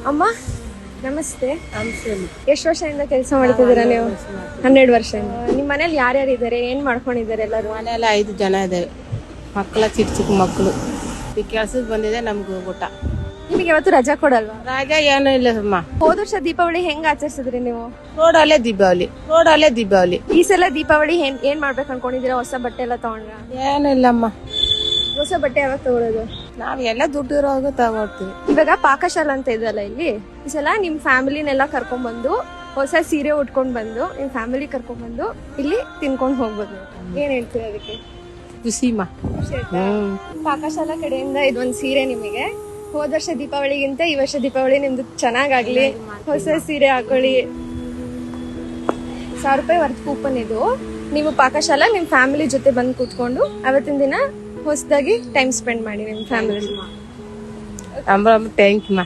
ಅಮ್ಮ ನಮಸ್ತೆ. ಎಷ್ಟು ವರ್ಷದಿಂದ ಕೆಲಸ ಮಾಡ್ತಿದ್ದೀರಾ ನೀವು? 12 ವರ್ಷದಿಂದ. ನಿಮ್ಮ ಮನೇಲಿ ಯಾರ್ಯಾರು ಇದ್ದಾರೆ, ಏನ್ ಮಾಡ್ಕೊಂಡಿದ್ದಾರೆ ಎಲ್ಲರೂ? ಮನೆಯಲ್ಲ 5 ಜನ ಇದ್ದೇವೆ. ಮಕ್ಕಳ ಚಿಕ್ಕ ಚಿಕ್ಕ ಮಕ್ಕಳು. ಈ ಕೆಲ್ಸಕ್ಕೆ ಬಂದಿದೆ ನಮ್ಗೆ ಊಟ. ನಿಮಗೆ ಯಾವತ್ತು ರಜಾ ಕೊಡಲ್ವಾ? ರಾಜ ಏನೂ ಇಲ್ಲ ಅಮ್ಮ. ಹೋದ ವರ್ಷ ದೀಪಾವಳಿ ಹೆಂಗ್ ಆಚರಿಸಿದ್ರಿ ನೀವು? ರೋಡಲ್ಲೇ ದೀಪಾವಳಿ. ಈ ಸಲ ದೀಪಾವಳಿ ಏನ್ ಮಾಡ್ಬೇಕು ಅನ್ಕೊಂಡಿದೀರಾ? ಹೊಸ ಬಟ್ಟೆ ಎಲ್ಲ ತಗೊಂಡ್ರ? ಏನೂ ಇಲ್ಲಮ್ಮ. ಹೊಸ ಬಟ್ಟೆ ಯಾವಾಗ ತಗೊಳ್ಳೋದು? ನಾವ್ ಎಲ್ಲ ದುಡ್ಡು ಇರೋವಾಗ ತಗೊಳ್ತೀವಿ. ಇವಾಗ ಪಾಕಶಾಲಾ ಅಂತ ಇದೆಯಲ್ಲ ಇಲ್ಲಿ, ಈ ಸಲ ನಿಮ್ ಫ್ಯಾಮಿಲಿನೆಲ್ಲ ಕರ್ಕೊಂಡ್ ಬಂದು ಹೊಸ ಸೀರೆ ಉಟ್ಕೊಂಡ್ ಬಂದು ನಿಮ್ ಫ್ಯಾಮಿಲಿ ಕರ್ಕೊಂಡ್ ಬಂದು ಇಲ್ಲಿ ತಿನ್ಕೊಂಡ್ ಹೋಗ್ಬೋದು. ಏನ್ ಹೇಳ್ತೀವಿ ಅದಕ್ಕೆ? ಖುಷಿಮ್ಮ. ಪಾಕಶಾಲಾ ಕಡೆಯಿಂದ ಇದೊಂದ್ ಸೀರೆ ನಿಮಗೆ. ಹೋದ ವರ್ಷ ದೀಪಾವಳಿಗಿಂತ ಈ ವರ್ಷ ದೀಪಾವಳಿ ನಿಮ್ದು ಚೆನ್ನಾಗಾಗ್ಲಿ. ಹೊಸ ಸೀರೆ ಹಾಕೊಳ್ಳಿ. 1000 ರೂಪಾಯಿ ವರ್ತ್ ಕೂಪನ್ ಇದು. ನೀವು ಪಾಕಶಾಲಾ ನಿಮ್ ಫ್ಯಾಮಿಲಿ ಜೊತೆ ಬಂದು ಕೂತ್ಕೊಂಡು ಅವತ್ತಿನ ದಿನ ಹೊಸದಾಗಿ ಟೈಮ್ ಸ್ಪೆಂಡ್ ಮಾಡಿ ನಿಮ್ ಫ್ಯಾಮಿಲಿ. ಥ್ಯಾಂಕ್ ಯು ಮಾ.